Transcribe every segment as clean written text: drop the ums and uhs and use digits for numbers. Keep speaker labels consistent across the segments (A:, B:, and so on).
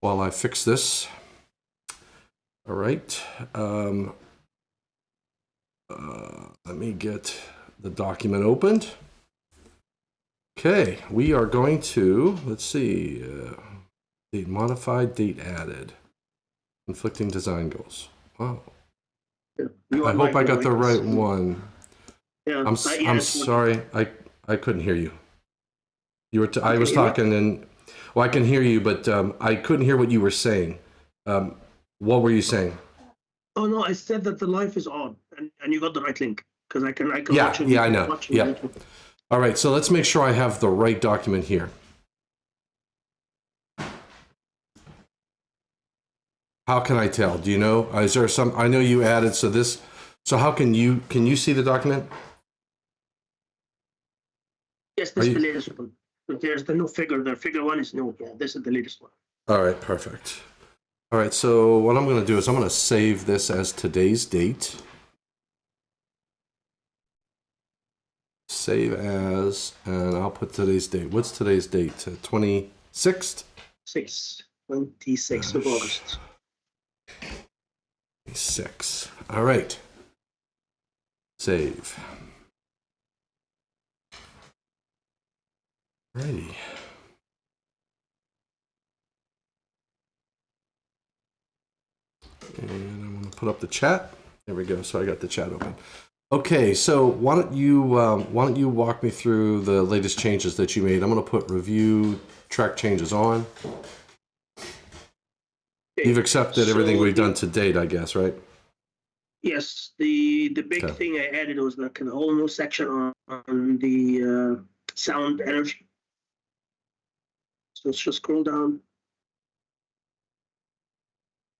A: while I fix this. All right. Let me get the document opened. Okay, we are going to, let's see, date modified, date added, conflicting design goals. Wow. I hope I got the right one.
B: Yeah,
A: I'm sorry, I couldn't hear you. You were I was talking and, well, I can hear you, but I couldn't hear what you were saying. What were you saying?
B: Oh no, I said that the live is on, and you got the right link because I can
A: Yeah,
B: watch it.
A: Yeah, I know. Yeah. All right, so let's make sure I have the right document here. How can I tell? Do you know? Is there some? I know you added this. So how can you see the document?
B: Yes, this is the latest one. There's the new figure. The figure one is new. Yeah, this is the latest one.
A: All right, perfect. All right, so what I'm going to do is I'm going to save this as today's date. Save as, and I'll put today's date. What's today's date? 26th?
B: 26th of August.
A: 26. All right. Save. Ready. And I'm going to put up the chat. There we go. So I got the chat open. Okay, so why don't you walk me through the latest changes that you made? I'm going to put review track changes on. Okay, you've accepted everything we've done to date, I guess, right?
B: Yes. The big thing I added was like a whole new section on the sound energy. So let's just scroll down.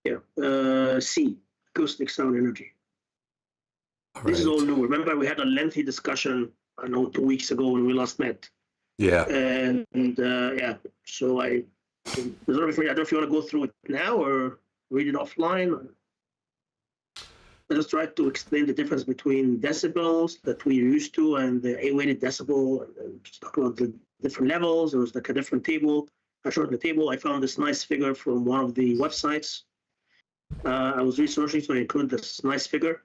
B: Yeah, C, acoustic sound energy. This is all new. Remember, we had a lengthy discussion, I know, 2 weeks ago when we last met.
A: Yeah.
B: And yeah, so I don't know if you want to go through it now or read it offline. I just tried to explain the difference between decibels that we're used to and the A-weighted decibel, and just talk about the different levels. There was like a different table. I showed the table. I found this nice figure from one of the websites. I was researching, so I include this nice figure.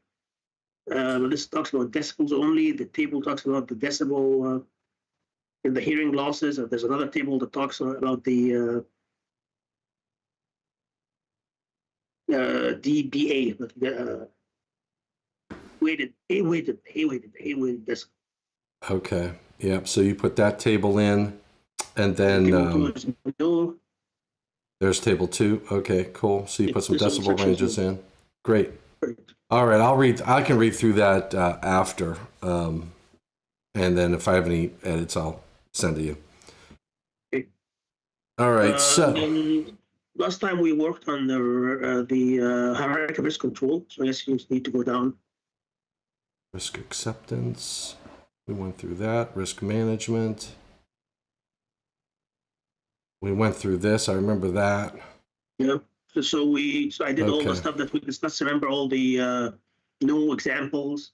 B: This talks about decibels only. The table talks about the decibel in the hearing losses. There's another table that talks about the dBA, A-weighted decibel.
A: Okay. Yeah. So you put that table in, and then there's table 2. Okay. Cool. So you put some decibel ranges in. Great. All right. I can read through that after, and then if I have any edits, I'll send to you.
B: Okay.
A: All right. So
B: last time we worked on the hierarchy risk control, so I guess you need to go down.
A: Risk acceptance. We went through that. Risk management. We went through this. I remember that.
B: Yeah. So I did all the stuff that we discussed. Remember all the new examples.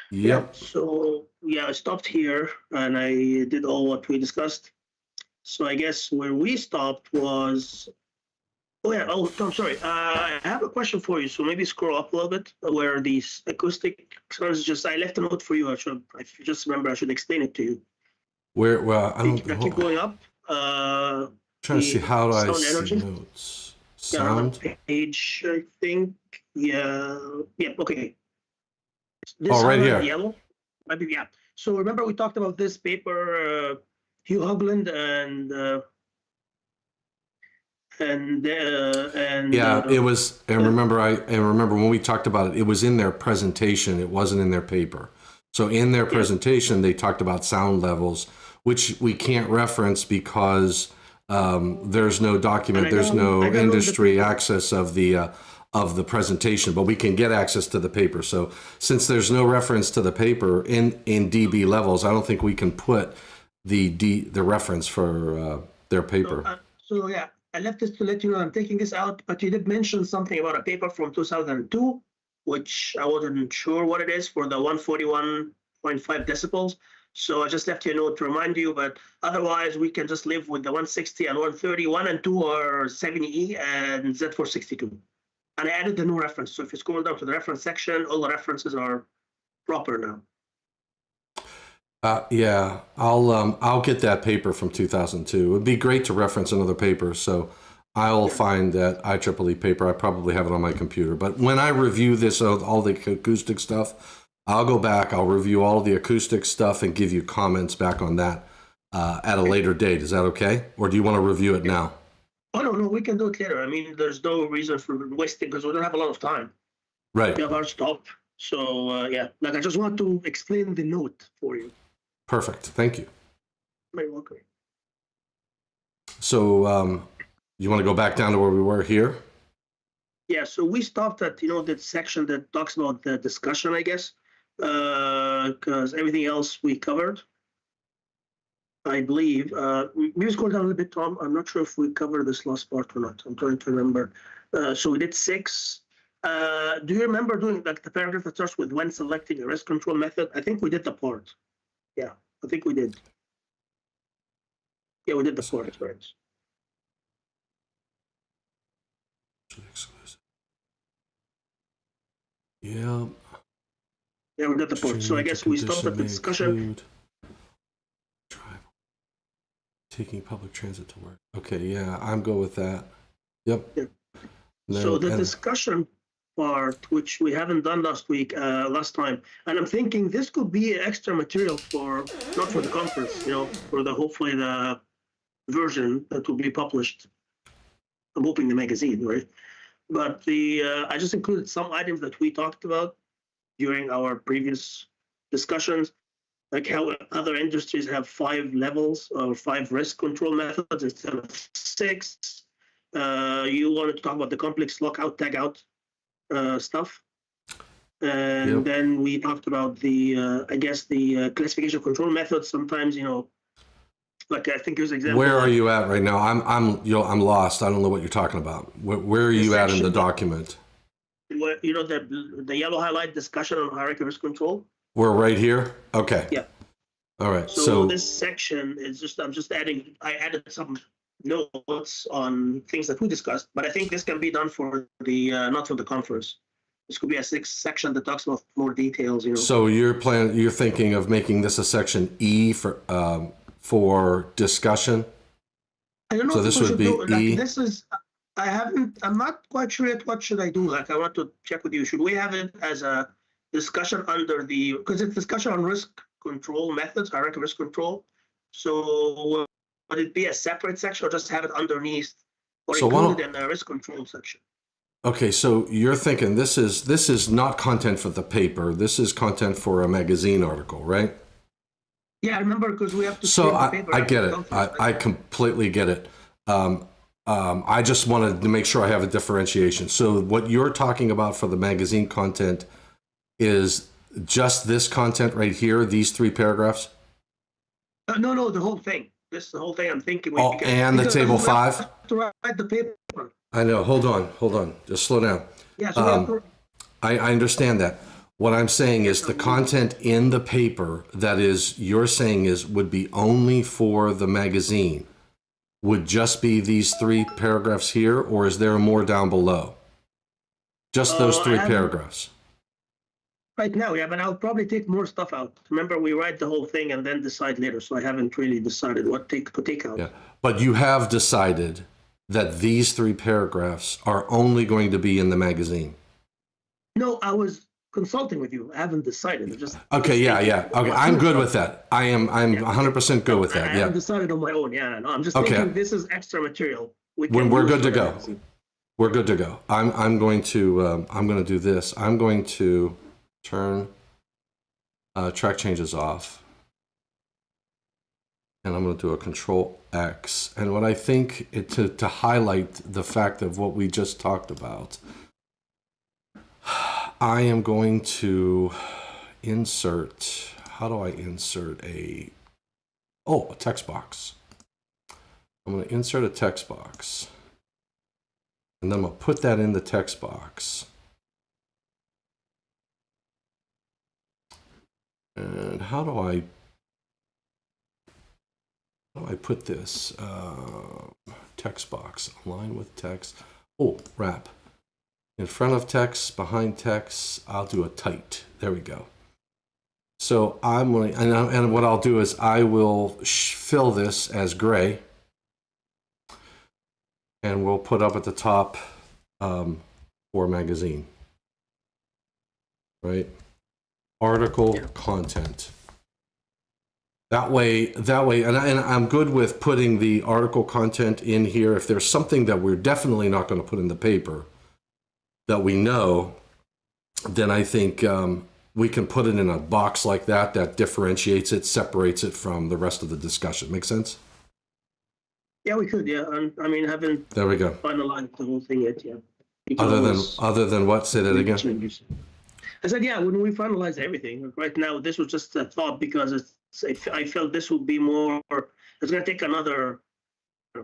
A: Yep.
B: Yeah, so yeah, I stopped here and I did all what we discussed. So I guess where we stopped was, Tom, sorry. I have a question for you. So maybe scroll up a little bit where these acoustic sounds. I left a note for you. If you just remember, I should explain it to you.
A: Where? Well, I don't.
B: I keep going up.
A: Trying to see how do I see notes. Sound
B: page, I think. Yeah. Okay.
A: This right here.
B: Yellow. Maybe, yeah. So remember we talked about this paper, Hugh Hogland and
A: yeah, it was. And remember when we talked about it, it was in their presentation. It wasn't in their paper. So in their presentation, they talked about sound levels, which we can't reference because there's no document, there's no industry access of the presentation, but we can get access to the paper. So since there's no reference to the paper in dB levels, I don't think we can put the reference for their paper.
B: So yeah, I left this to let you know I'm taking this out, but you did mention something about a paper from 2002, which I wasn't sure what it is for the 141.5 decibels. So I just left you a note to remind you, but otherwise we can just live with the 160 and 130. 1 and 2 are 70E and Z462. And I added the new reference. So if you scroll down to the reference section, all the references are proper now.
A: Yeah, I'll get that paper from 2002. It would be great to reference another paper, so I'll find that IEEE paper. I probably have it on my computer. But when I review this, all the acoustic stuff, I'll go back, I'll review all the acoustic stuff and give you comments back on that at a later date. Is that okay? Or do you want to review it now?
B: Oh, no, we can do it later. I mean, there's no reason for wasting because we don't have a lot of time.
A: Right.
B: We have our stop. So, yeah, like I just want to explain the note for you.
A: Perfect. Thank you.
B: You're welcome.
A: So you want to go back down to where we were here?
B: Yeah, so we stopped at, the section that talks about the discussion, I guess, because everything else we covered, I believe. Maybe scroll down a little bit, Tom. I'm not sure if we covered this last part or not. I'm trying to remember. So we did 6. Do you remember doing like the paragraph that starts with when selecting a risk control method? I think we did the part. Yeah, I think we did. Yeah, we did the part, right?
A: Yeah.
B: Yeah, we did the part. So I guess we stopped at the discussion.
A: Taking public transit to work. Okay, yeah, I'm good with that. Yep.
B: Yeah. So the discussion part, which we haven't done last time, and I'm thinking this could be extra material for, not for the conference, for hopefully the version that will be published. I'm hoping the magazine, right? But I just included some items that we talked about during our previous discussions, like how other industries have 5 levels or 5 risk control methods instead of 6. You wanted to talk about the complex lockout, tagout stuff. And then we talked about the classification control methods. Sometimes, like I think here's an example.
A: Where are you at right now? I'm lost. I don't know what you're talking about. Where are you at in the document?
B: The yellow highlight discussion on hierarchy risk control.
A: We're right here. Okay.
B: Yeah.
A: All right.
B: So this section is I added some notes on things that we discussed, but I think this can be done for the not for the conference. This could be a 6th section that talks about more details.
A: So you're thinking of making this a section E for discussion.
B: I don't know.
A: So this would be E.
B: This is. I'm not quite sure yet. What should I do? Like I want to check with you. Should we have it as a discussion because it's discussion on risk control methods, hierarchy risk control. So would it be a separate section or just have it underneath or included in the risk control section?
A: Okay, so you're thinking this is not content for the paper. This is content for a magazine article, right?
B: Yeah, I remember because we have to.
A: So I get it. I completely get it. I just wanted to make sure I have a differentiation. So what you're talking about for the magazine content is just this content right here, these 3 paragraphs?
B: No, the whole thing. This is the whole thing I'm thinking.
A: And the table 5?
B: To write the paper.
A: I know. Hold on. Just slow down.
B: Yeah, so
A: I understand that. What I'm saying is the content in the paper you're saying would be only for the magazine would just be these 3 paragraphs here, or is there more down below? Just those 3 paragraphs.
B: Right now, yeah, but I'll probably take more stuff out. Remember, we write the whole thing and then decide later, so I haven't really decided what to take out.
A: Yeah, but you have decided that these 3 paragraphs are only going to be in the magazine.
B: No, I was consulting with you. I haven't decided.
A: Okay, yeah. Okay, I'm good with that. I'm 100% good with that.
B: I haven't decided on my own. Yeah, no, I'm just thinking this is extra material.
A: We're good to go. We're good to go. I'm going to do this. I'm going to turn track changes off. And I'm going to do a Control X. And what I think to highlight the fact of what we just talked about, I am going to insert, how do I insert a text box. I'm going to insert a text box. And then I'm going to put that in the text box. And how do I I put this text box, align with text. Oh, wrap. In front of text, behind text, I'll do a tight. There we go. So I'm going to, and what I'll do is I will fill this as gray. And we'll put up at the top for magazine. Right? Article content. That way, and I'm good with putting the article content in here. If there's something that we're definitely not going to put in the paper that we know, then I think we can put it in a box like that differentiates it, separates it from the rest of the discussion. Make sense?
B: Yeah, we could. Yeah, I mean, haven't
A: there we go.
B: Finalized the whole thing yet. Yeah.
A: Other than what? Say that again.
B: Changes. I said, yeah, when we finalize everything. Right now, this was just a thought because I felt this would be more. It's going to take another,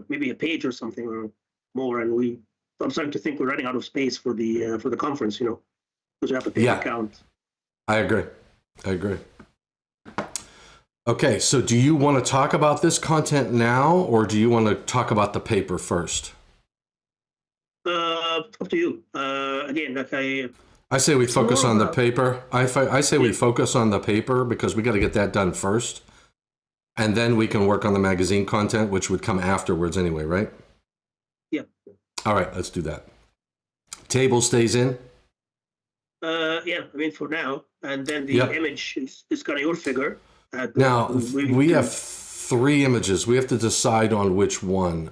B: maybe a page or something or more, and I'm starting to think we're running out of space for the conference. Because we have to pay account.
A: I agree. Okay, so do you want to talk about this content now, or do you want to talk about the paper first?
B: Up to you. Again, like
A: I say we focus on the paper. I say we focus on the paper because we got to get that done first, and then we can work on the magazine content, which would come afterwards anyway, right?
B: Yeah.
A: All right, let's do that. Table stays in.
B: Yeah, I mean for now, and then the image is kind of your figure.
A: Now we have 3 images. We have to decide on which one.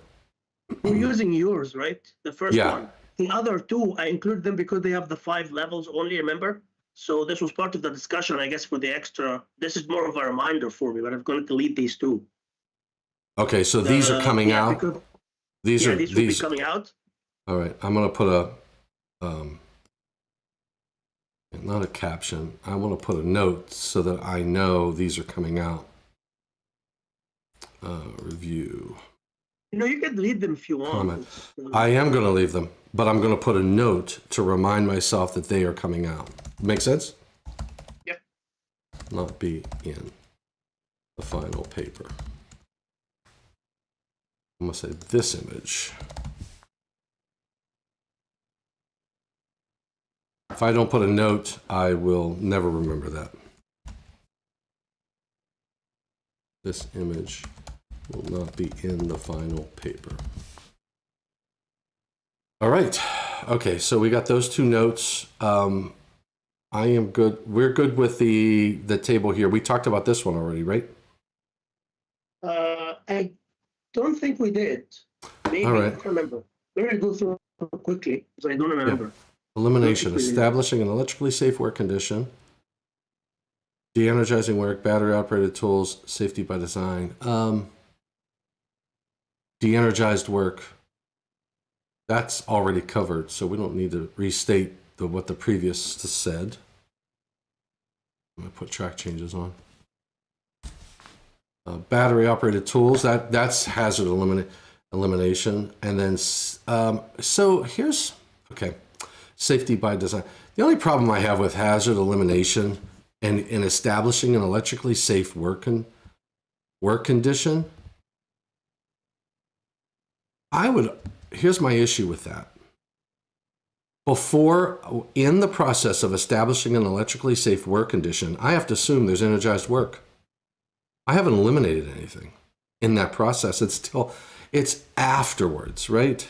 B: We're using yours, right? The first one. The other 2, I include them because they have the 5 levels only, remember? So this was part of the discussion, I guess, for the extra. This is more of a reminder for me, but I'm going to delete these 2. Okay,
A: so these are coming out?
B: These will be coming out.
A: All right, I'm going to put a, not a caption. I want to put a note so that I know these are coming out. Review.
B: You can delete them if you want.
A: Comment. I am going to leave them, but I'm going to put a note to remind myself that they are coming out. Make sense?
B: Yep.
A: Not be in the final paper. I'm going to say this image. If I don't put a note, I will never remember that. This image will not be in the final paper. All right. Okay, so we got those 2 notes. I am good. We're good with the table here. We talked about this one already, right?
B: I don't think we did. Maybe.
A: All right.
B: I can't remember. Let me go through quickly because I don't remember.
A: Yeah. Elimination, establishing an electrically safe work condition, de-energizing work, battery-operated tools, safety by design. De-energized work, that's already covered, so we don't need to restate what the previous said. I'm going to put track changes on. Battery-operated tools, that's hazard elimination. And then, so here's, okay. Safety by design. The only problem I have with hazard elimination and in establishing an electrically safe work condition, here's my issue with that. In the process of establishing an electrically safe work condition, I have to assume there's energized work. I haven't eliminated anything in that process. It's afterwards, right?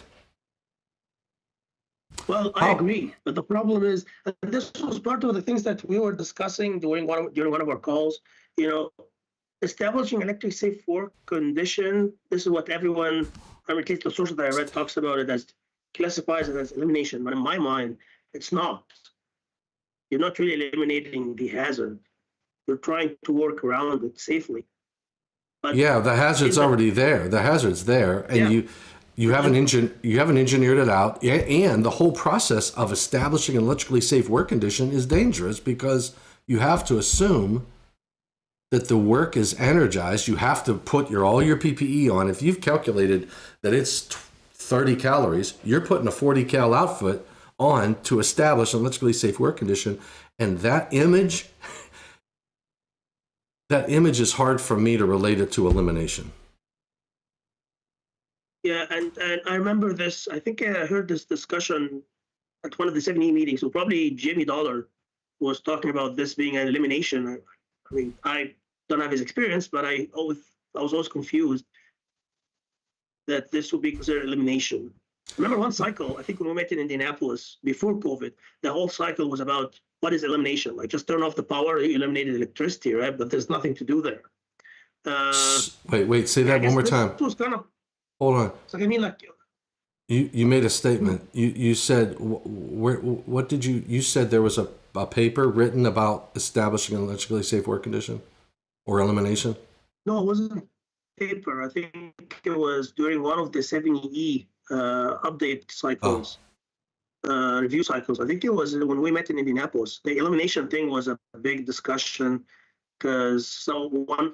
B: Well, I agree, but the problem is this was part of the things that we were discussing during one of our calls. Establishing electric safe work condition. This is what everyone, at least the sources that I read, talks about it as classifies it as elimination. But in my mind, it's not. You're not really eliminating the hazard. You're trying to work around it safely. But
A: yeah, the hazard's already there. The hazard's there, and you haven't engineered it out, and the whole process of establishing an electrically safe work condition is dangerous because you have to assume that the work is energized. You have to put all your PPE on. If you've calculated that it's 30 calories, you're putting a 40 cal outfit on to establish an electrically safe work condition, and that image is hard for me to relate it to elimination.
B: Yeah, and I remember this. I think I heard this discussion at one of the 7E meetings. So probably Jimmy Dollar was talking about this being an elimination. I mean, I don't have his experience, but I was always confused that this would be considered elimination. Remember one cycle, I think when we met in Indianapolis before COVID, the whole cycle was about what is elimination? Like just turn off the power, you eliminated electricity, right? But there's nothing to do there.
A: Wait, say that one more time.
B: Was kind of,
A: Hold on.
B: so I mean, like,
A: You made a statement. You said, what did you said there was a paper written about establishing an electrically safe work condition or elimination?
B: no, it wasn't paper. I think it was during one of the 70E update cycles, review cycles. I think it was when we met in Indianapolis. The elimination thing was a big discussion because someone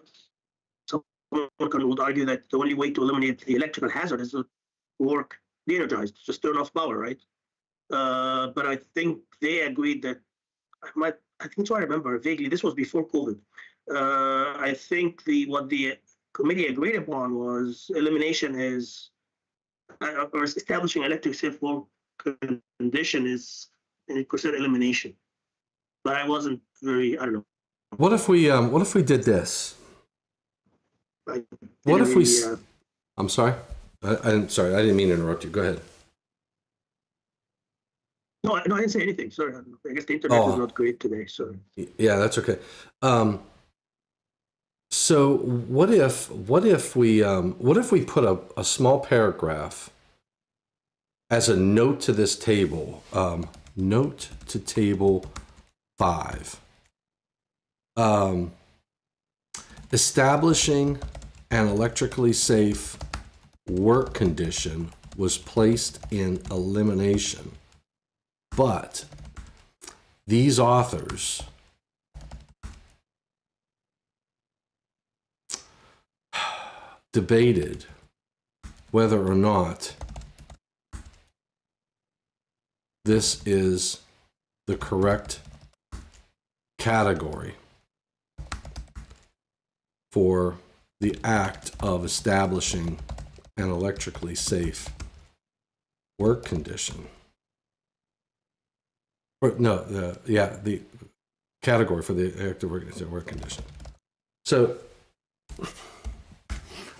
B: would argue that the only way to eliminate the electrical hazard is to work de-energized, just turn off power, right? But I think they agreed that I think so. I remember vaguely. This was before COVID. I think what the committee agreed upon was elimination is, or establishing electric safe work condition is considered elimination. But I wasn't very. I don't know.
A: What if we did this? What if we? I'm sorry. I'm sorry. I didn't mean to interrupt you. Go ahead.
B: No, I didn't say anything. Sorry. I guess the internet is not great today. Sorry.
A: Yeah, that's okay. So what if we put a small paragraph as a note to this table? Note to table 5. Establishing an electrically safe work condition was placed in elimination, but these authors debated whether or not this is the correct category for the act of establishing an electrically safe work condition. Or no, the category for the act of work condition. So,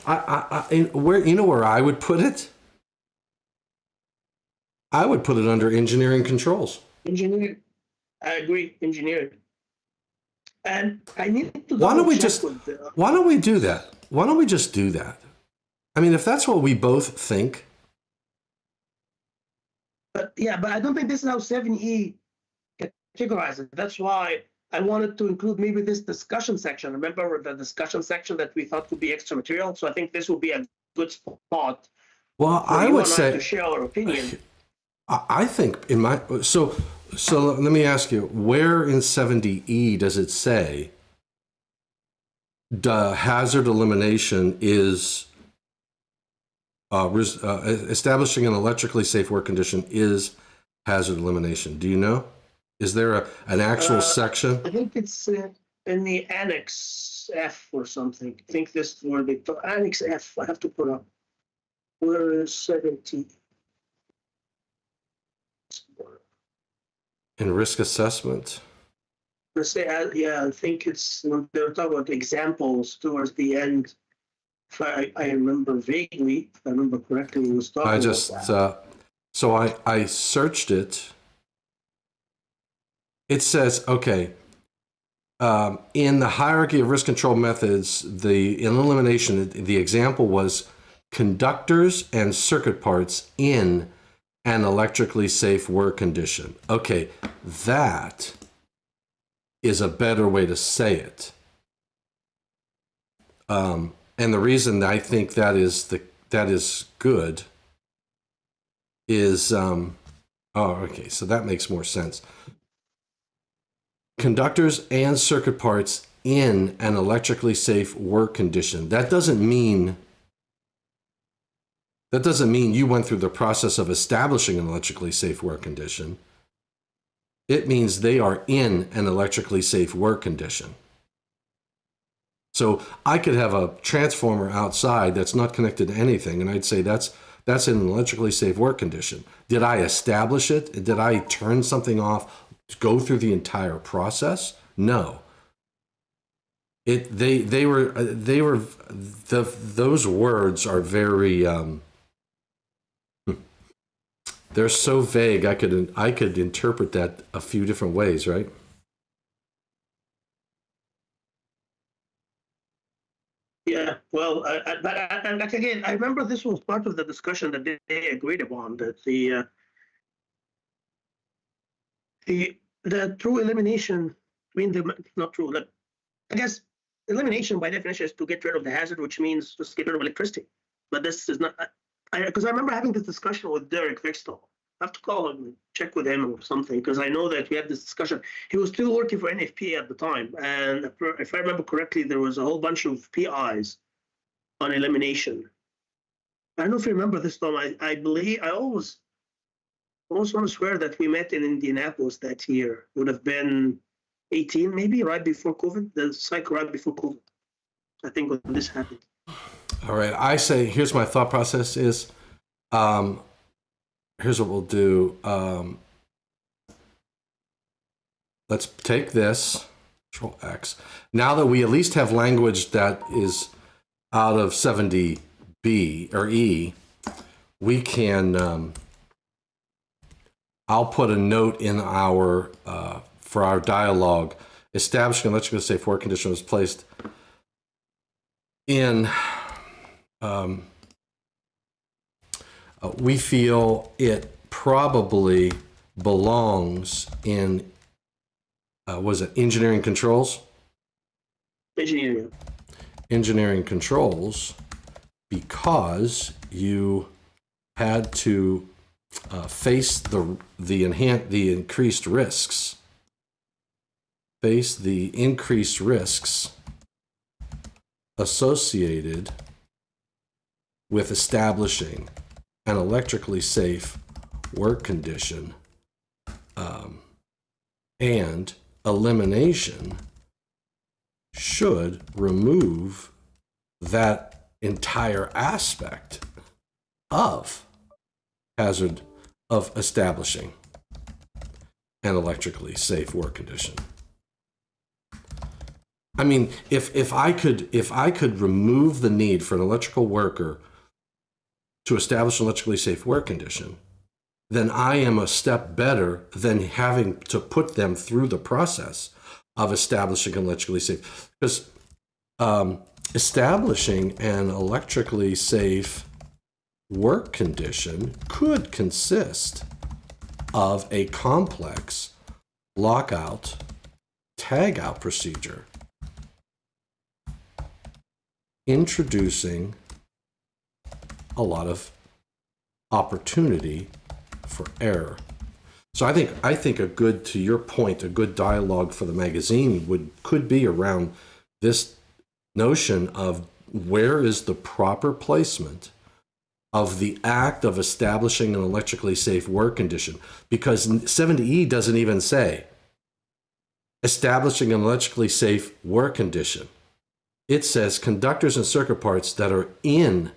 A: where I would put it? I would put it under engineering controls.
B: Engineering. I agree. Engineering. And I need to.
A: Why don't we do that? Why don't we just do that? I mean, if that's what we both think.
B: But I don't think this is how 7E categorizes it. That's why I wanted to include maybe this discussion section. Remember the discussion section that we thought could be extra material? So I think this would be a good spot.
A: Well, I would say
B: to share our opinion.
A: I think so let me ask you, where in 70E does it say the hazard elimination is establishing an electrically safe work condition is hazard elimination? Do you know? Is there an actual section?
B: I think it's in the Annex F or something. I think this where the Annex F. I have to put up. Where is 70?
A: In risk assessment?
B: I think it's when they were talking about examples towards the end. If I remember vaguely, if I remember correctly, it was talking about that.
A: So I searched it. It says, okay, in the hierarchy of risk control methods, in elimination, the example was conductors and circuit parts in an electrically safe work condition. Okay, that is a better way to say it. And the reason I think that is good is okay, so that makes more sense. Conductors and circuit parts in an electrically safe work condition. That doesn't mean you went through the process of establishing an electrically safe work condition. It means they are in an electrically safe work condition. So I could have a transformer outside that's not connected to anything, and I'd say that's That's an electrically safe work condition. Did I establish it? Did I turn something off, go through the entire process? No. Those words are very they're so vague. I could interpret that a few different ways, right?
B: Yeah, well, and like again, I remember this was part of the discussion that they agreed upon, that the true elimination, I mean, not true, I guess elimination by definition is to get rid of the hazard, which means just get rid of electricity. But this is not, because I remember having this discussion with Derek Vixtel. I have to call him and check with him or something, because I know that we had this discussion. He was still working for NFP at the time. And if I remember correctly, there was a whole bunch of PIs on elimination. I don't know if you remember this, Tom. I believe, I almost want to swear that we met in Indianapolis that year. It would have been 18, maybe, right before COVID, the cycle right before COVID, I think, when this happened.
A: All right. I say, here's my thought process is, here's what we'll do. Let's take this, Control X. Now that we at least have language that is out of 70B or E, we can, I'll put a note in our, for our dialogue, establishing an electrically safe work condition was placed in, we feel it probably belongs in, was it engineering controls?
B: Engineering.
A: Engineering controls, because you had to face the increased risks. Face the increased risks associated with establishing an electrically safe work condition, and elimination should remove that entire aspect of hazard of establishing an electrically safe work condition. I mean, if I could remove the need for an electrical worker to establish an electrically safe work condition, then I am a step better than having to put them through the process of establishing an electrically safe. Because establishing an electrically safe work condition could consist of a complex lockout, tagout procedure, introducing a lot of opportunity for error. So I think a good, to your point, a good dialogue for the magazine could be around this notion of where is the proper placement of the act of establishing an electrically safe work condition, because 70E doesn't even say establishing an electrically safe work condition. It says conductors and circuit parts that are in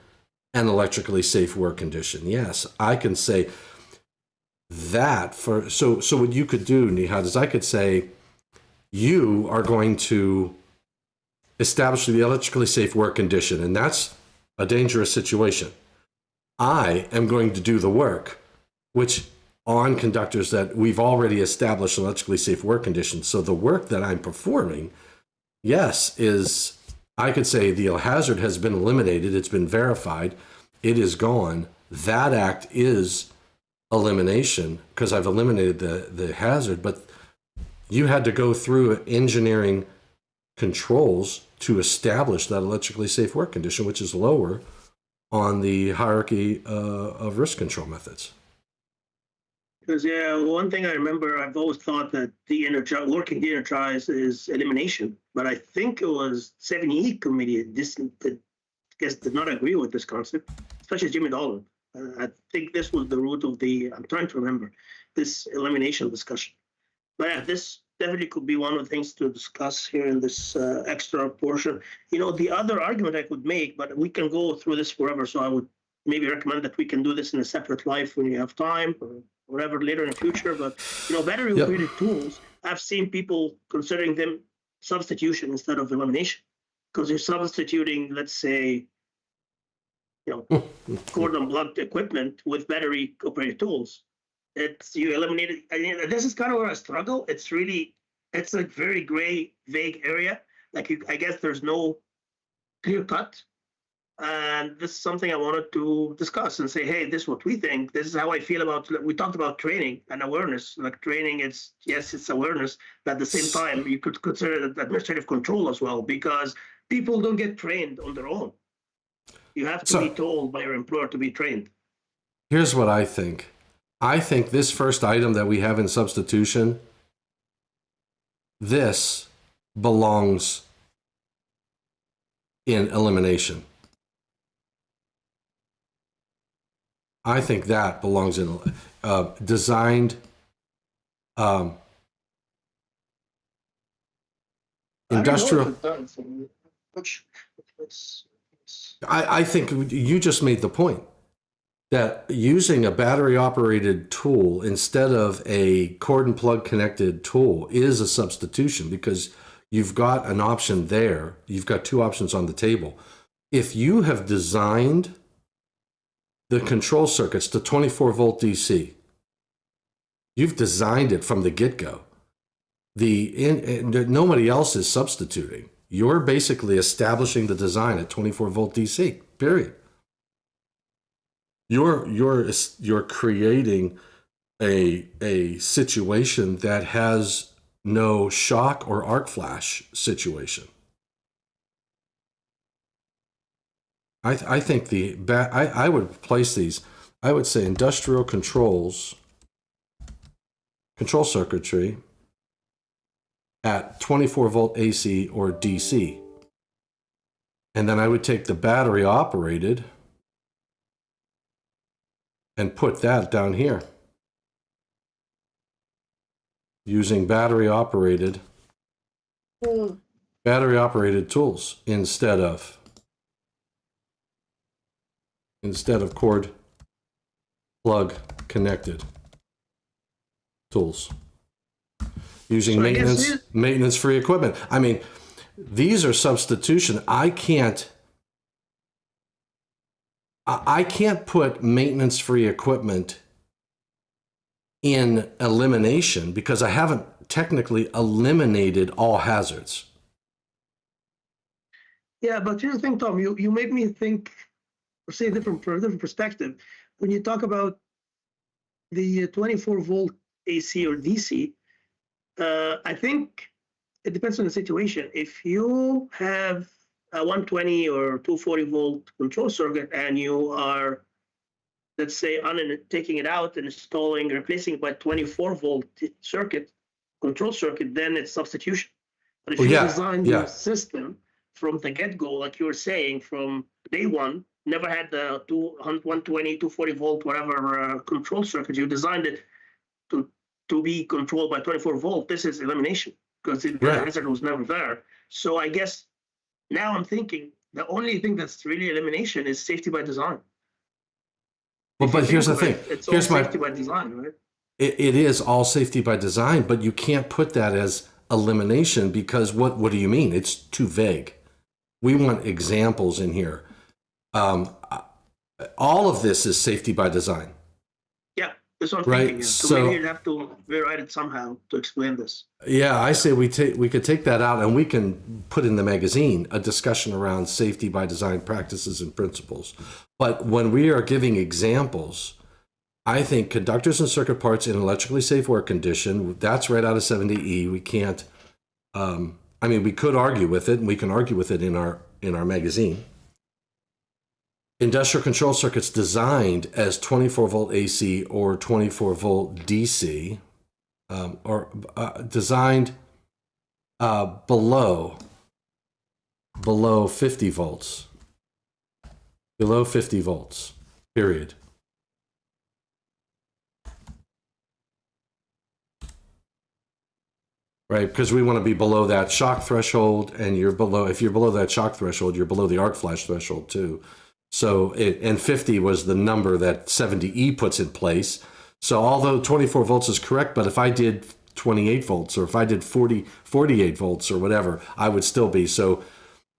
A: an electrically safe work condition. Yes, I can say that for, so what you could do, Nehad, is I could say you are going to establish the electrically safe work condition, and that's a dangerous situation. I am going to do the work, which on conductors that we've already established an electrically safe work condition. So the work that I'm performing, yes, is, I could say the hazard has been eliminated, it's been verified, it is gone. That act is elimination because I've eliminated the hazard, but you had to go through engineering controls to establish that electrically safe work condition, which is lower on the hierarchy of risk control methods.
B: Because, yeah, one thing I remember, I've always thought that working de-energized is elimination, but I think it was 70E committee did not agree with this concept, especially Jimmy Dolan. I think this was the root of I'm trying to remember, this elimination discussion. But yeah, this definitely could be one of the things to discuss here in this extra portion. You know, the other argument I could make, but we can go through this forever, so I would maybe recommend that we can do this in a separate life when you have time or whatever later in the future. But battery operated tools, I've seen people considering them substitution instead of elimination, because you're substituting, let's say, cordon blocked equipment with battery operated tools. You eliminate it. I mean, this is kind of where I struggle. It's a very gray, vague area. Like I guess there's no clear cut. And this is something I wanted to discuss and say, hey, this is what we think. This is how I feel about. We talked about training and awareness. Like training, it's awareness, but at the same time, you could consider it administrative control as well, because people don't get trained on their own. You have to be told by your employer to be trained.
A: Here's what I think. I think this first item that we have in substitution, this belongs in elimination. I think that belongs in designed industrial. I think you just made the point that using a battery operated tool instead of a cord and plug connected tool is a substitution, because you've got an option there. You've got two options on the table. If you have designed the control circuits to 24 volt DC, you've designed it from the get-go. Nobody else is substituting. You're basically establishing the design at 24 volt DC, period. You're creating a situation that has no shock or arc flash situation. I think I would place these. I would say industrial control circuitry at 24 volt AC or DC. And then I would take the battery operated and put that down here. Using battery operated tools instead of cord plug connected tools. Using maintenance free equipment. I mean, these are substitution. I can't put maintenance free equipment in elimination because I haven't technically eliminated all hazards.
B: Yeah, but here's the thing, Tom, you made me think, or say from a different perspective. When you talk about the 24 volt AC or DC, I think it depends on the situation. If you have a 120 or 240 volt control circuit and you are, let's say, taking it out and replacing it by 24 volt control circuit, then it's substitution. But if you design your system from the get-go, like you were saying, from day one, never had the 120, 240 volt, whatever control circuit, you designed it to be controlled by 24 volt, this is elimination because the hazard was never there. So I guess now I'm thinking the only thing that's really elimination is safety by design.
A: Well, but here's the thing.
B: It's all safety by design, right?
A: It is all safety by design, but you can't put that as elimination because what do you mean? It's too vague. We want examples in here. All of this is safety by design.
B: Yeah, that's what I'm thinking. So maybe you'd have to rewrite it somehow to explain this. Yeah,
A: I say we could take that out and we can put in the magazine a discussion around safety by design practices and principles. But when we are giving examples, I think conductors and circuit parts in electrically safe work condition, that's right out of 70E. We can't, we could argue with it, and we can argue with it in our magazine. Industrial control circuits designed as 24 volt AC or 24 volt DC, or designed below 50 volts. Below 50 volts, period. Right, because we want to be below that shock threshold, and if you're below that shock threshold, you're below the arc flash threshold too. So and 50 was the number that 70E puts in place. So although 24 volts is correct, but if I did 28 volts or if I did 48 volts or whatever, I would still be. So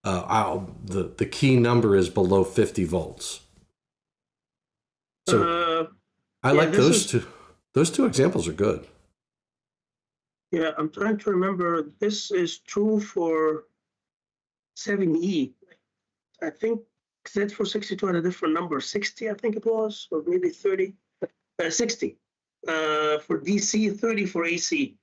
A: the key number is below 50 volts. So I like those two. Those two examples are good.
B: Yeah, I'm trying to remember. This is true for 7E. I think Z462 had a different number, 60, I think it was, or maybe 30. 60 for DC, 30 for AC.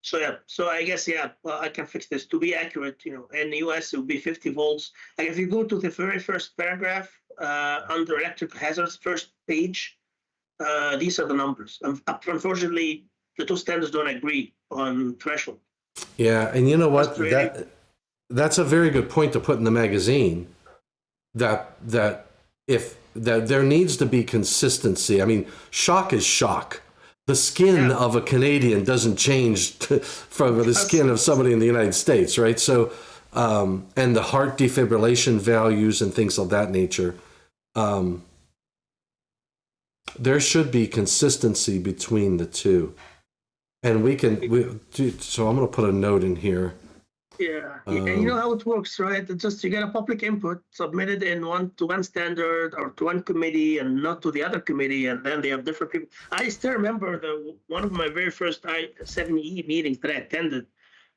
B: So yeah, so I guess well, I can fix this to be accurate. In the US it would be 50 volts. Like if you go to the very first paragraph under electrical hazards, first page, these are the numbers. Unfortunately, the two standards don't agree on threshold.
A: Yeah, and you know what? That's a very good point to put in the magazine. That there needs to be consistency. I mean, shock is shock. The skin of a Canadian doesn't change from the skin of somebody in the United States, right? So, and the heart defibrillation values and things of that nature. There should be consistency between the two. And so I'm going to put a note in here.
B: Yeah, and you know how it works, right? It's just you get a public input submitted in to one standard or to one committee and not to the other committee, and then they have different people. I still remember one of my very first 7E meetings that I attended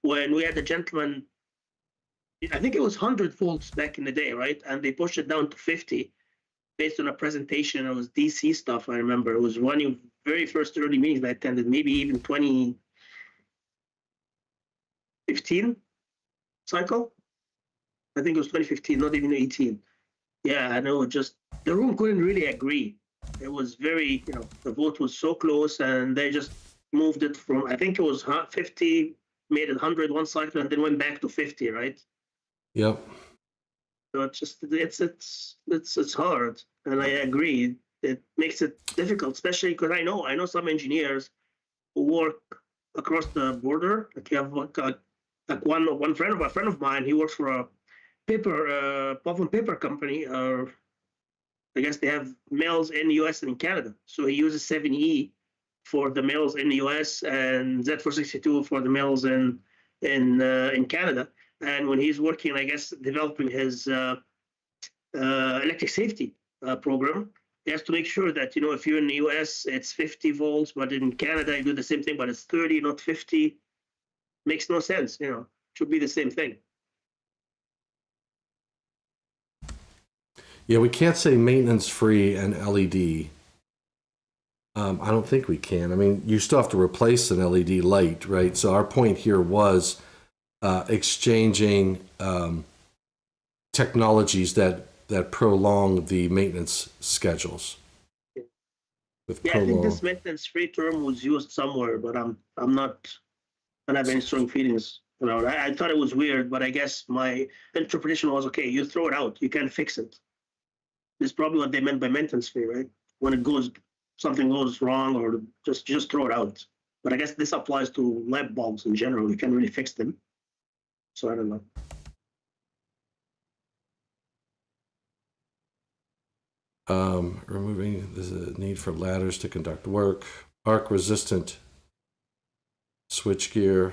B: when we had a gentleman, I think it was 100 volts back in the day, right? And they pushed it down to 50 based on a presentation. It was DC stuff, I remember. It was one of the very first early meetings I attended, maybe even 2015. Cycle, I think it was 2015, not even 18. Yeah, I know. Just the room couldn't really agree. It was very, the vote was so close, and they just moved it from, I think it was 50, made it 100 one cycle, and then went back to 50, right?
A: Yep.
B: So it's just it's hard, and I agree. It makes it difficult, especially because I know some engineers who work across the border. Like you have like one friend of mine, he works for a pulp and paper company. I guess they have mills in the US and in Canada. So he uses 7E for the mills in the US and Z462 for the mills in Canada. And when he's working, I guess, developing his electric safety program, he has to make sure that, if you're in the US, it's 50 volts, but in Canada, you do the same thing, but it's 30, not 50. Makes no sense, should be the same thing.
A: Yeah, we can't say maintenance free and LED. I don't think we can. I mean, you still have to replace an LED light, right? So our point here was exchanging technologies that prolong the maintenance schedules.
B: I think this maintenance free term was used somewhere, but I don't have any strong feelings about it. I thought it was weird, but I guess my interpretation was, okay, you throw it out, you can't fix it. This is probably what they meant by maintenance free, right? When something goes wrong, or just throw it out. But I guess this applies to light bulbs in general. You can't really fix them. So I don't know.
A: Removing the need for ladders to conduct work, arc resistant switchgear,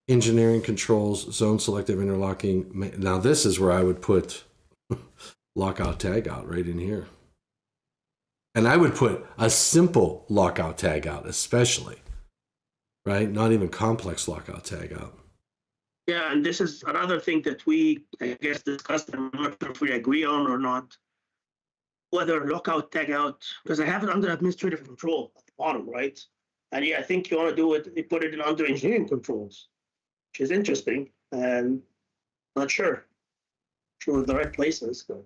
A: engineering controls, zone selective interlocking. Now this is where I would put lockout tagout right in here. And I would put a simple lockout tagout, especially, right? Not even complex lockout tagout.
B: Yeah, and this is another thing that we, I guess, discussed. I'm not sure if we agree on or not. Whether lockout, tagout, because I have it under administrative control at the bottom, right? And I think you want to do it, you put it under engineering controls, which is interesting, and not sure the right places. But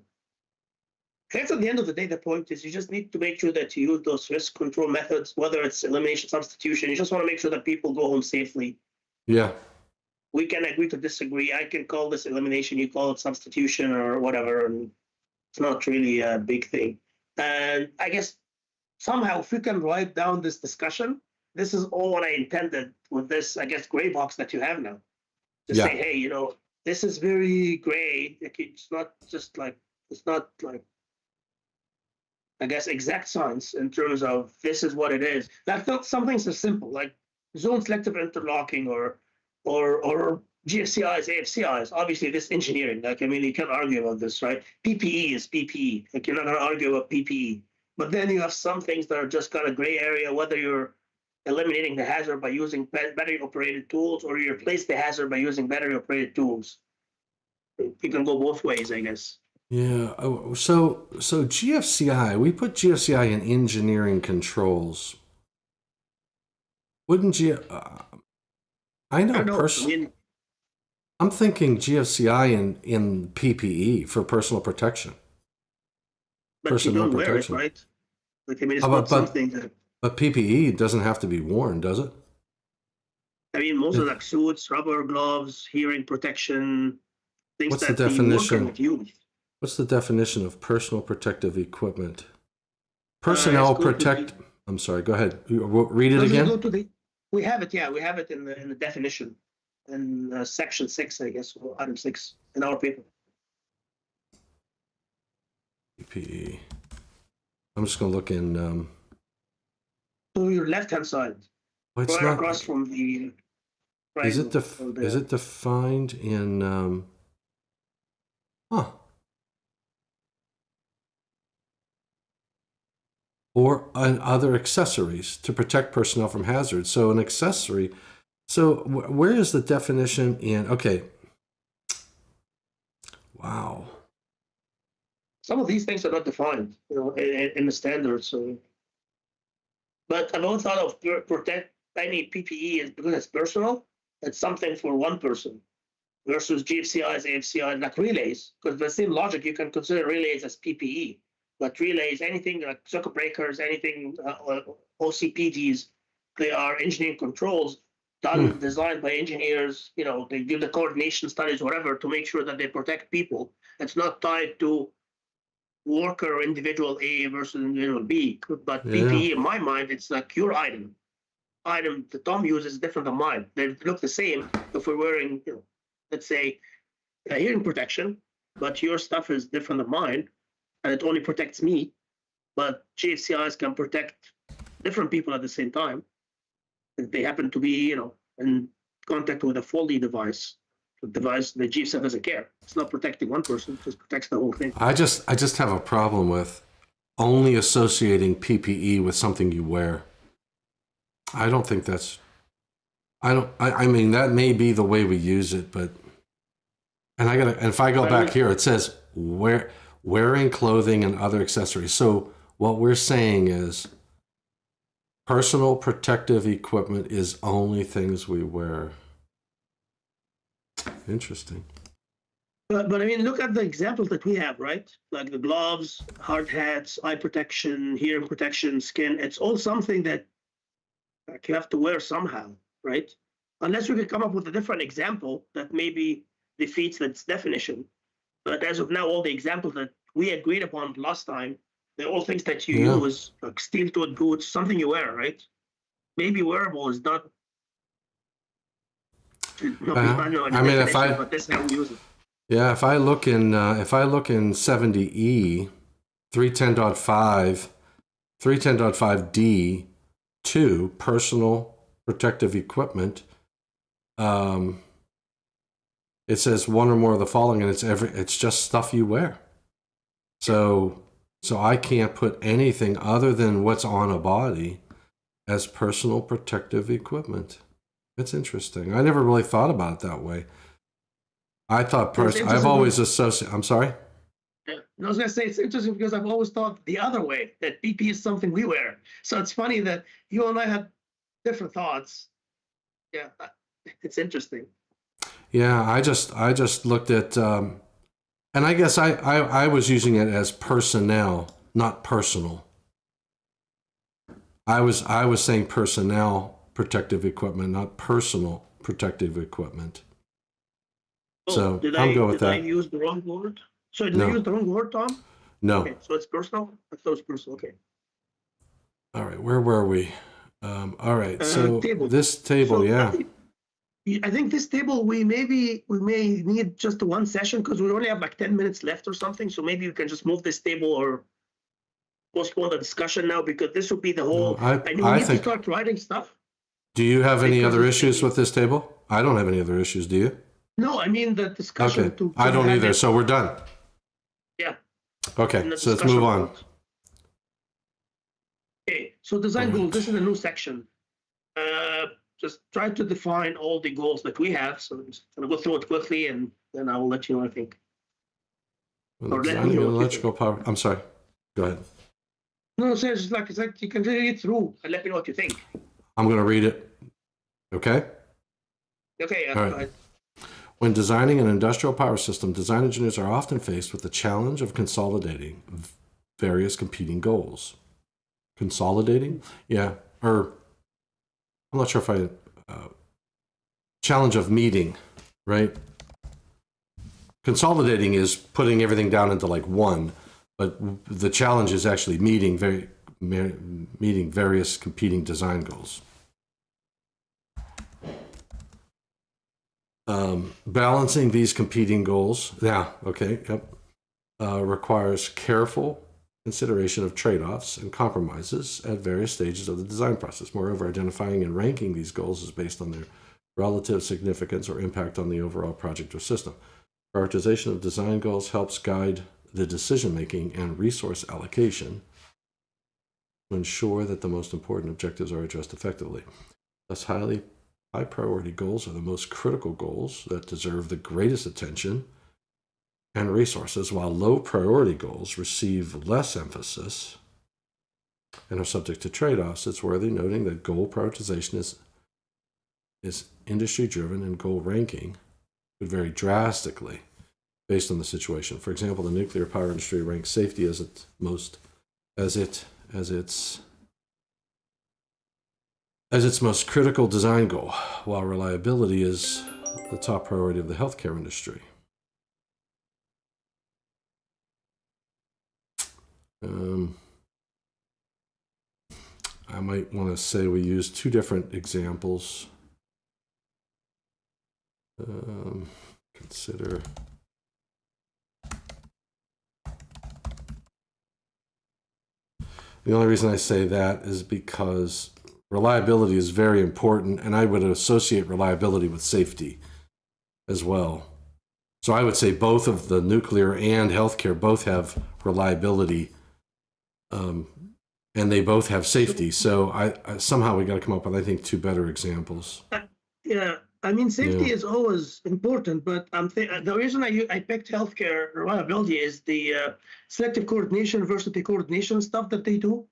B: I guess at the end of the day, the point is you just need to make sure that you use those risk control methods, whether it's elimination, substitution. You just want to make sure that people go home safely.
A: Yeah.
B: We can agree to disagree. I can call this elimination, you call it substitution or whatever, and it's not really a big thing. And I guess somehow if we can write down this discussion, this is all what I intended with this, I guess, gray box that you have now. Just say, hey, this is very gray. Like, it's not like, I guess, exact science in terms of this is what it is. That's not something so simple like zone selective interlocking or GFCIs, AFCIs. Obviously, this engineering. Like, I mean, you can't argue about this, right? PPE is PPE. Like, you're not going to argue about PPE. But then you have some things that are just kind of gray area, whether you're eliminating the hazard by using battery operated tools or you replace the hazard by using battery operated tools. You can go both ways, I guess.
A: Yeah. Oh, so GFCI, we put GFCI in engineering controls. Wouldn't you? I know.
B: I don't know. I mean,
A: I'm thinking GFCI in PPE for personal protection.
B: but you don't wear it, right? Like, I mean, it's not something that.
A: But PPE doesn't have to be worn, does it?
B: I mean, most of like suits, rubber gloves, hearing protection, things
A: What's
B: that
A: the definition?
B: The worker would use.
A: What's the definition of personal protective equipment? Personnel protect. I'm sorry. Go ahead. Read it again.
B: We have it. Yeah, we have it in the definition in section 6, I guess, or item 6 in our paper.
A: PPE. I'm just going to look in.
B: To your left-hand side,
A: well, it's
B: right
A: not
B: across from the. Right,
A: is it defined in? Huh. Or other accessories to protect personnel from hazards. So an accessory. So where is the definition in? Okay. Wow.
B: Some of these things are not defined, in the standards. So, but I've always thought of protect any PPE is because it's personal. It's something for one person versus GFCIs, AFCIs, like relays. Because the same logic, you can consider relays as PPE. But relays, anything like circuit breakers, anything OCPDs, they are engineering controls designed by engineers. They do the coordination studies, whatever, to make sure that they protect people. It's not tied to worker individual A versus individual B. But PPE, in my mind, it's like your item. Item that Tom uses is different than mine. They look the same if we're wearing, let's say, hearing protection, but your stuff is different than mine. And it only protects me, but GFCIs can protect different people at the same time. If they happen to be, in contact with a faulty device, the GFCI doesn't care. It's not protecting one person; it just protects the whole thing.
A: I just have a problem with only associating PPE with something you wear. I don't think that's. I mean, that may be the way we use it, but. And if I go back here, it says wearing clothing and other accessories. So what we're saying is personal protective equipment is only things we wear. Interesting.
B: But I mean, look at the examples that we have, right? Like the gloves, hard hats, eye protection, hearing protection, skin. It's all something that you have to wear somehow, right? Unless we could come up with a different example that maybe defeats its definition. But as of now, all the examples that we agreed upon last time, they're all things that you use, like steel-toed boots, something you wear, right? Maybe wearable is not.
A: I mean,
B: but this is how we use it.
A: Yeah, if I look in 70E, 310.5, 310.5D, 2, personal protective equipment. It says one or more of the following, and it's just stuff you wear. So I can't put anything other than what's on a body as personal protective equipment. It's interesting. I never really thought about it that way. I thought I've always associated. I'm sorry.
B: I was going to say it's interesting because I've always thought the other way, that PP is something we wear. So it's funny that you and I had different thoughts. Yeah, it's interesting.
A: Yeah, I just looked at, and I guess I was using it as personnel, not personal. I was saying personnel protective equipment, not personal protective equipment.
B: Oh,
A: so
B: did
A: I'll go with that.
B: Did I use the wrong word? So did I use the wrong word, Tom?
A: No.
B: Okay, so it's personal? I thought it was personal, okay.
A: All right, where were we? All right, so this table,
B: I think this table, we may need just one session because we only have like 10 minutes left or something. So maybe we can just move this table or postpone the discussion now, because this will be the whole,
A: I
B: and we need to
A: think.
B: start writing stuff.
A: Do you have any
B: Because
A: other
B: it's
A: issues
B: taking-
A: with this table? I don't have any other issues. Do you?
B: No, I mean the discussion
A: Okay.
B: to.
A: I don't
B: have
A: either.
B: it-
A: So we're done.
B: Yeah.
A: Okay.
B: in the
A: So let's
B: discussion
A: move on.
B: part. Okay, so design goals, this is a new section. Just try to define all the goals that we have. So I'm just gonna go through it quickly and then I will let you know what I think.
A: When
B: Or let me
A: designing
B: know
A: an
B: what you
A: electrical power. I'm sorry. Go ahead.
B: No, so it's like you can read it through and let me know what you think.
A: I'm going to read it. Okay.
B: Okay,
A: All
B: go
A: right.
B: ahead.
A: When designing an industrial power system, design engineers are often faced with the challenge of consolidating various competing goals. Consolidating? Yeah. Or I'm not sure if I... challenge of meeting, right? Consolidating is putting everything down into like one, but the challenge is actually meeting various competing design goals. Balancing these competing goals, requires careful consideration of trade-offs and compromises at various stages of the design process. Moreover, identifying and ranking these goals is based on their relative significance or impact on the overall project or system. Prioritization of design goals helps guide the decision-making and resource allocation to ensure that the most important objectives are addressed effectively. Thus, high priority goals are the most critical goals that deserve the greatest attention and resources, while low priority goals receive less emphasis and are subject to trade-offs. It's worthy noting that goal prioritization is industry driven, and goal ranking could vary drastically based on the situation. For example, the nuclear power industry ranks safety as its most critical design goal, while reliability is the top priority of the healthcare industry. I might want to say we use two different examples. Consider the only reason I say that is because reliability is very important, and I would associate reliability with safety as well. So I would say both of the nuclear and healthcare both have reliability, and they both have safety. So I somehow we got to come up with, I think, two better examples.
B: Yeah, I mean, safety is always important, but the reason I picked healthcare reliability is the selective coordination, versus the coordination stuff that they do.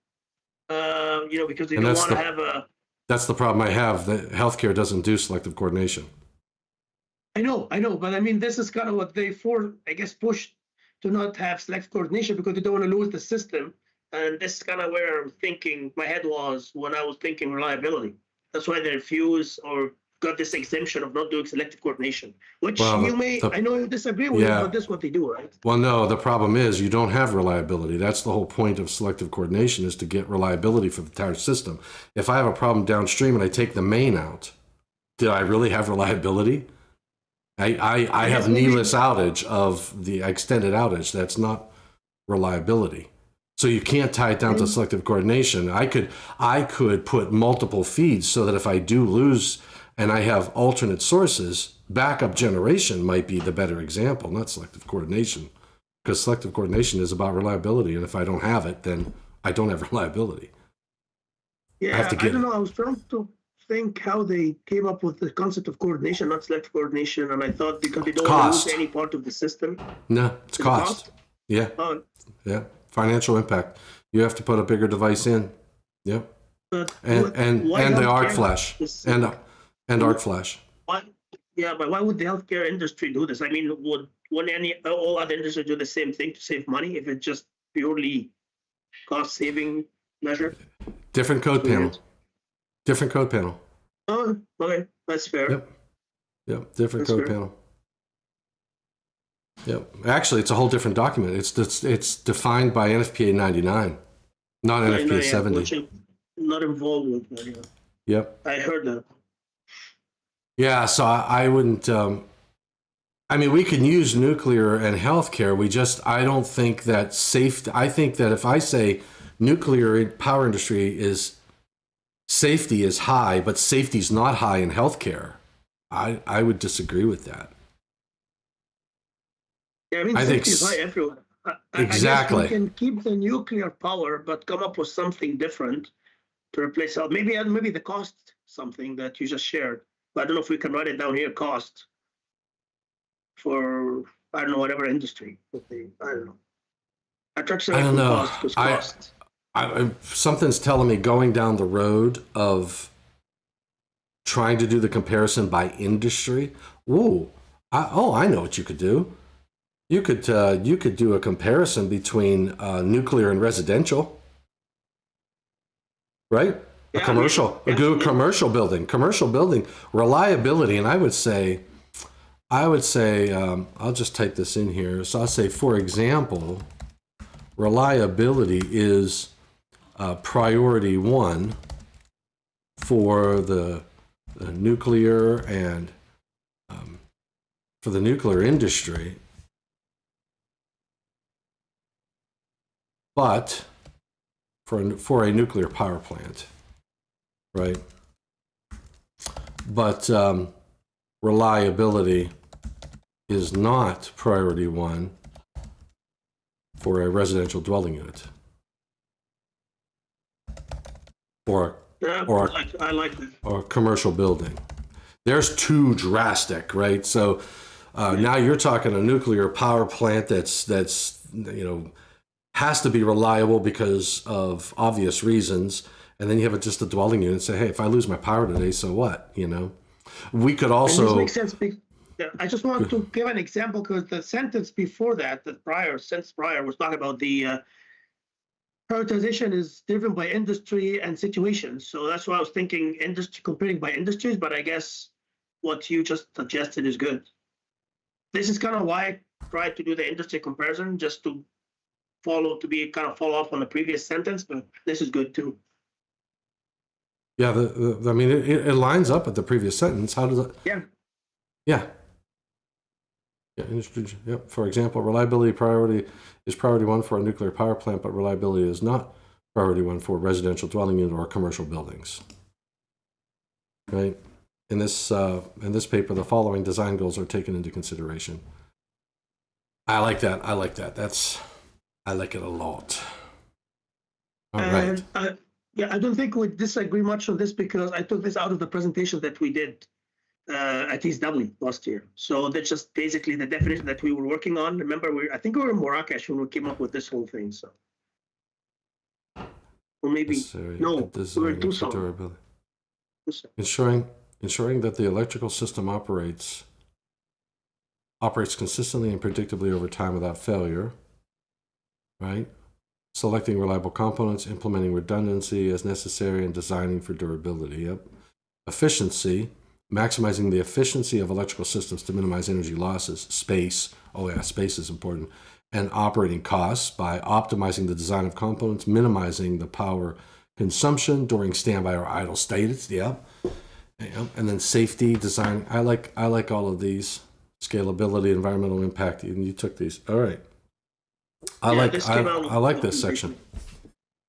B: Because they don't want to have a.
A: That's the problem I have. That healthcare doesn't do selective coordination.
B: I know, but I mean, this is kind of what they pushed to not have selective coordination because they don't want to lose the system. And this is kind of where my head was when I was thinking reliability. That's why they refuse or got this exemption of not doing selective coordination, which I know you disagree with, but this is what they do, right?
A: Well, no, the problem is you don't have reliability. That's the whole point of selective coordination, is to get reliability for the entire system. If I have a problem downstream and I take the main out, did I really have reliability? I have needless outage of the extended outage. That's not reliability. So you can't tie it down to selective coordination. I could put multiple feeds so that if I do lose and I have alternate sources, backup generation might be the better example, not selective coordination, because selective coordination is about reliability. And if I don't have it, then I don't have reliability.
B: Yeah, I don't know. I was trying to think how they came up with the concept of coordination, not selective coordination. And I thought because they don't want to lose any part of the system.
A: No, it's cost. Yeah. Yeah. Financial impact. You have to put a bigger device in. Yep. And the arc flash and arc flash.
B: But why would the healthcare industry do this? I mean, would all other industries do the same thing to save money if it's just purely cost saving measure?
A: Different code panel. Different code panel.
B: Oh, okay, that's fair.
A: Yep. Different code panel. Yep. Actually, it's a whole different document. It's defined by NFPA 99, not NFPA 70.
B: Which I'm not involved with.
A: Yep.
B: I heard that.
A: Yeah, so I wouldn't. I mean, we can use nuclear and healthcare. I don't think that safe. I think that if I say nuclear power industry is safety is high, but safety is not high in healthcare, I would disagree with that.
B: Yeah, I mean,
A: I think
B: safety is high everywhere. I guess we
A: exactly.
B: can keep the nuclear power, but come up with something different to replace it. Maybe the cost something that you just shared. But I don't know if we can write it down here. Cost for I don't know whatever industry. I don't know. I try to say
A: I
B: like
A: don't
B: food
A: know.
B: cost because cost.
A: Something's telling me going down the road of trying to do the comparison by industry. Ooh, I know what you could do. You could do a comparison between nuclear and residential, right? A
B: Yeah, I mean,
A: commercial, a
B: yeah,
A: good
B: yeah.
A: commercial building reliability, and I would say, I'll just type this in here. So I'll say, for example, reliability is priority one for the nuclear and for the nuclear industry, but for a nuclear power plant, right? But reliability is not priority one for a residential dwelling unit or
B: Yeah,
A: or
B: I like that.
A: or a commercial building. There's too drastic, right? So now you're talking a nuclear power plant that's has to be reliable because of obvious reasons, and then you have just a dwelling unit. Say, hey, if I lose my power today, so what? We could
B: And this
A: also
B: makes sense. Yeah, I just want to give an example because the sentence before that, sentence prior, was talking about the prioritization is driven by industry and situations. So that's why I was thinking industry comparing by industries, but I guess what you just suggested is good. This is kind of why I tried to do the industry comparison, just to follow up on the previous sentence, but this is good too.
A: yeah. I mean, it lines up with the previous sentence. How does it?
B: Yeah.
A: Yeah. Yeah, industry. Yep. For example, reliability priority is priority one for a nuclear power plant, but reliability is not priority one for residential dwelling unit or commercial buildings. Right. In this paper, the following design goals are taken into consideration. I like that. I like that. I like it a lot. All right.
B: And yeah, I don't think we disagree much on this because I took this out of the presentation that we did at EastW last year. So that's just basically the definition that we were working on. Remember, I think we were in Marrakesh when we came up with this whole thing. So, or maybe no, we were in Tucson.
A: Ensuring that the electrical system operates consistently and predictably over time without failure. Right. Selecting reliable components, implementing redundancy as necessary, and designing for durability. Yep. Efficiency, maximizing the efficiency of electrical systems to minimize energy losses. Space, oh yeah, space is important. And operating costs by optimizing the design of components, minimizing the power consumption during standby or idle states. Yep. And then safety, design. I like all of these. Scalability, environmental impact. And you took these. All right. I like this section.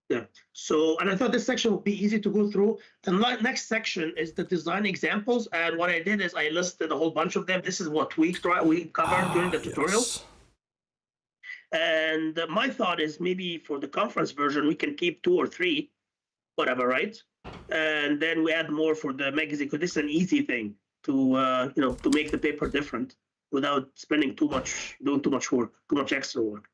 B: Yeah. So, and I thought this section would be easy to go through. The next section is the design examples. And what I did is I listed a whole bunch of them. This is what we covered during the tutorial.
A: Yes.
B: And my thought is maybe for the conference version, we can keep 2 or 3, whatever, right? And then we add more for the magazine because this is an easy thing to, to make the paper different without doing too much work, too much extra work.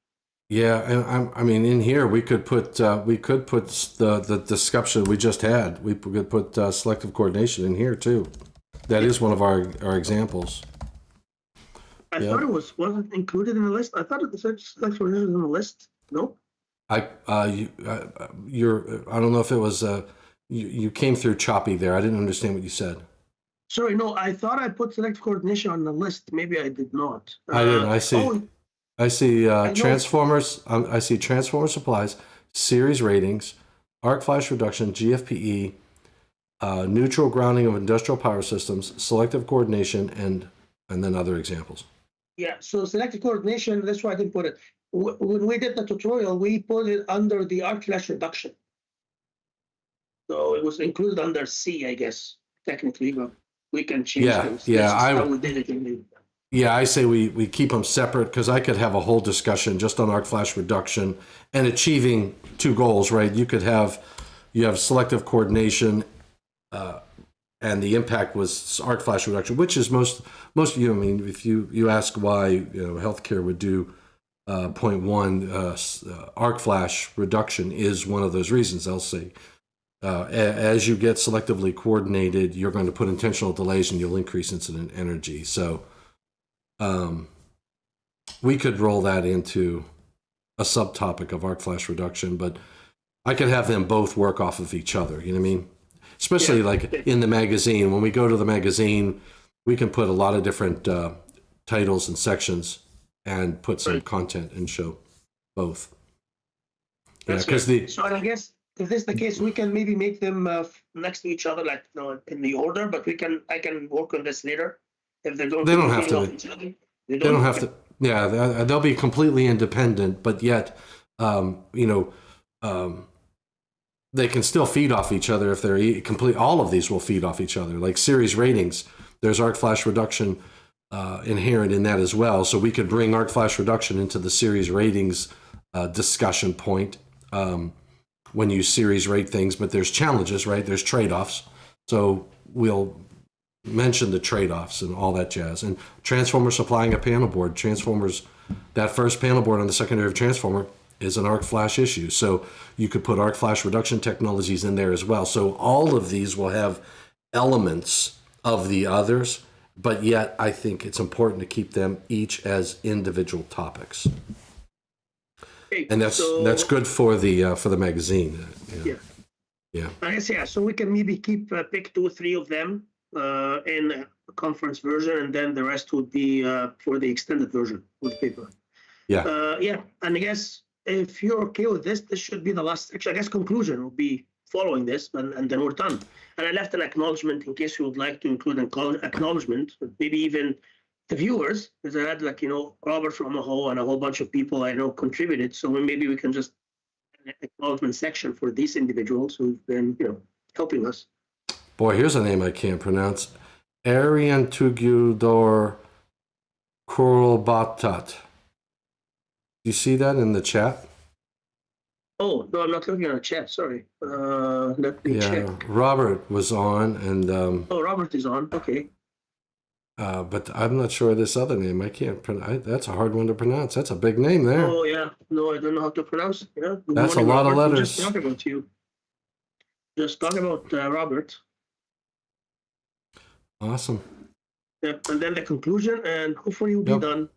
A: Yeah, and I mean, in here we could put the discussion we just had. We could put selective coordination in here too. That is one of our examples.
B: I thought it wasn't included in the list. I thought it said selective coordination in the list. No.
A: I don't know if it was you came through choppy there. I didn't understand what you said.
B: Sorry, no. I thought I put selective coordination on the list. Maybe I did not.
A: I didn't. I see. I see transformers. I see transformer supplies, series ratings, arc flash reduction, GFPE, neutral grounding of industrial power systems, selective coordination, and then other examples.
B: Yeah, so selective coordination, that's why I didn't put it. When we did the tutorial, we put it under the arc flash reduction. So it was included under C, I guess, technically, but we can change those.
A: Yeah,
B: How we did it in the,
A: yeah, I say we keep them separate because I could have a whole discussion just on arc flash reduction and achieving two goals, right? You have selective coordination, and the impact was arc flash reduction, which is most of you. I mean, if you ask why healthcare would do 0.1 arc flash reduction is one of those reasons. They'll say as you get selectively coordinated, you're going to put intentional delays and you'll increase incident energy. So we could roll that into a subtopic of arc flash reduction, but I could have them both work off of each other. You know what I mean? Especially like in the magazine. When we go to the magazine, we can put a lot of different titles and sections and put some content and show both.
B: so I guess if this is the case, we can maybe make them next to each other, like in the order. But I can work on this later. If they don't
A: have to. They don't have to. Yeah, they'll be completely independent, but yet, they can still feed off each other if they're complete. All of these will feed off each other. Like series ratings, there's arc flash reduction inherent in that as well. So we could bring arc flash reduction into the series ratings discussion point when you series rate things. But there's challenges, right? There's trade-offs. So we'll mention the trade-offs and all that jazz. And transformer supplying a panel board. Transformers, that first panel board on the secondary transformer is an arc flash issue. So you could put arc flash reduction technologies in there as well. So all of these will have elements of the others, but yet I think it's important to keep them each as individual topics. And that's good for the magazine. Yeah.
B: I guess, so we can maybe pick 2 or 3 of them in a conference version, and then the rest would be for the extended version with paper.
A: Yeah.
B: And I guess if you're okay with this should be the last section. I guess conclusion will be following this, and then we're done. And I left an acknowledgement in case you would like to include an acknowledgement, maybe even the viewers, because I had Robert from Omaha and a whole bunch of people I know contributed. So maybe we can just an acknowledgement section for these individuals who've been helping us.
A: Boy, here's a name I can't pronounce. Arian Tugudor Kurulbatat. You see that in the chat?
B: Oh, no, I'm not looking at the chat. Sorry. Let me check.
A: Robert was on, and
B: Robert is on. Okay.
A: But I'm not sure of this other name. I can't pronounce. That's a hard one to pronounce. That's a big name there.
B: Oh yeah. No, I don't know how to pronounce.
A: That's a lot of letters.
B: Just talk about you. Just talk about Robert.
A: Awesome.
B: Yep, and then the conclusion, and hopefully you'll be done.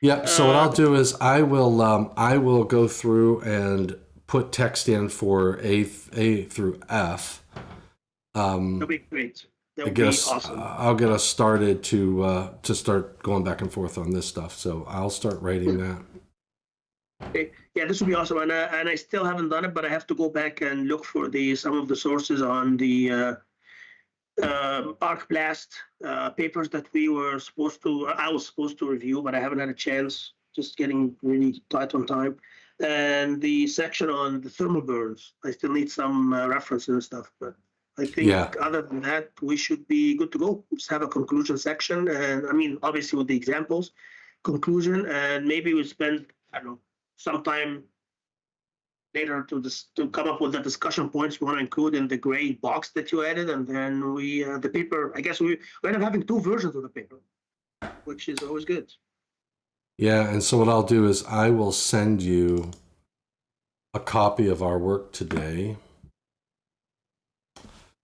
A: Yeah. So what I'll do is I will go through and put text in for A through F.
B: That'll be great. That would be awesome.
A: I'll get us started to start going back and forth on this stuff. So I'll start writing that.
B: Okay. Yeah, this would be awesome, and I still haven't done it, but I have to go back and look for some of the sources on the arc blast papers that I was supposed to review, but I haven't had a chance, just getting really tight on time. And the section on the thermal burns, I still need some references and stuff, but I think other than that, we should be good to go. Just have a conclusion section, and I mean, obviously with the examples, conclusion, and maybe we spend, I don't know, some time later to come up with the discussion points we want to include in the gray box that you added, and then the paper. I guess we end up having 2 versions of the paper, which is always good.
A: Yeah, and so what I'll do is I will send you a copy of our work today.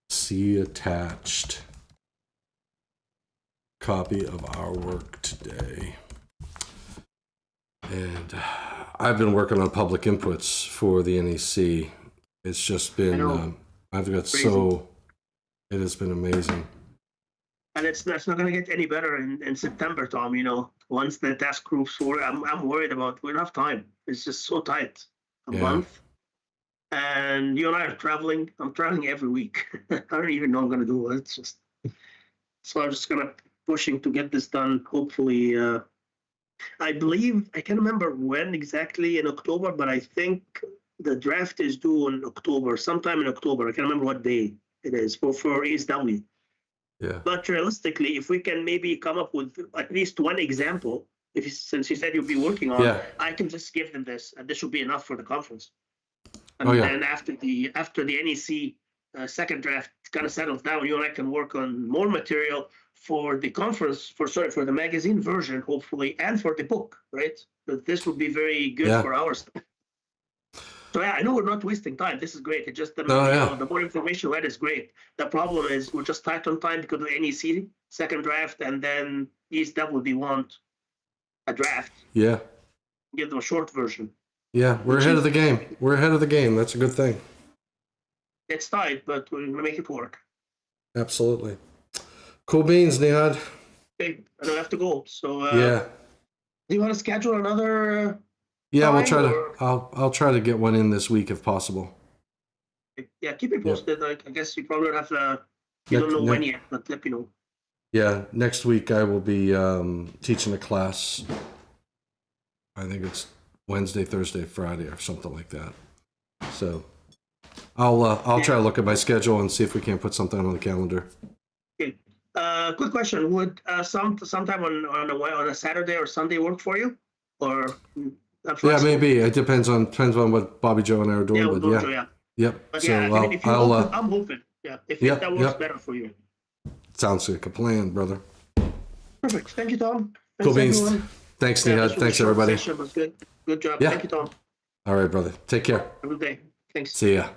A: See attached. Copy of our work today. And I've been working on public inputs for the NEC. It's just been, it has been amazing.
B: And it's not going to get any better in September, Tom. Once the task groups I'm worried about. We don't have time. It's just so tight. A month. and you and I are traveling. I'm traveling every week. I don't even know what I'm going to do. It's just so I'm just going to pushing to get this done. Hopefully, I believe I can't remember when exactly in October, but I think the draft is due in October, sometime in October. I can't remember what day it is for ASW.
A: Yeah.
B: But realistically, if we can maybe come up with at least one example, since you said you'll be working on,
A: Yeah.
B: I can just give them this, and this will be enough for the conference. And
A: Oh, yeah.
B: then after the NEC second draft kind of settles down, you and I can work on more material for the conference, for the magazine version, hopefully, and for the book, right? But this would be very good
A: Yeah.
B: for ours. So yeah, I know we're not wasting time. This is great. It's just the more information we had is great. The problem is we're just tight on time because of the NEC second draft, and then ESW want a draft.
A: Yeah.
B: Give them a short version.
A: Yeah, we're ahead of the game. We're ahead of the game. That's a good thing.
B: It's tight, but we're gonna make it work.
A: Absolutely. Cool beans, Nehad.
B: Okay, I don't have to go. So
A: Yeah.
B: do you want to schedule another?
A: Yeah, we'll try
B: time,
A: to. I'll try to get one in this week if possible.
B: Yeah, keep me posted. Like, I guess you probably don't have to. You don't know when yet, but let me know.
A: Yeah, next week I will be teaching a class. I think it's Wednesday, Thursday, Friday, or something like that. So I'll try to look at my schedule and see if we can't put something on the calendar.
B: Okay. Quick question: would sometime on a Saturday or Sunday work for you, or?
A: Yeah, maybe it depends on what Bobby Joe and I are doing.
B: Yeah,
A: but
B: yeah.
A: Yep.
B: But
A: so
B: yeah, I mean, if you're open, I'm open. Yeah, if that works better for you.
A: Sounds like a plan, brother.
B: Perfect. Thank you, Tom.
A: Cool beans.
B: Everyone.
A: Thanks, Nehad. Thanks, everybody.
B: Session was good. Good job.
A: Yeah.
B: Thank you, Tom.
A: All right, brother. Take care.
B: Have a good day. Thanks.
A: See ya.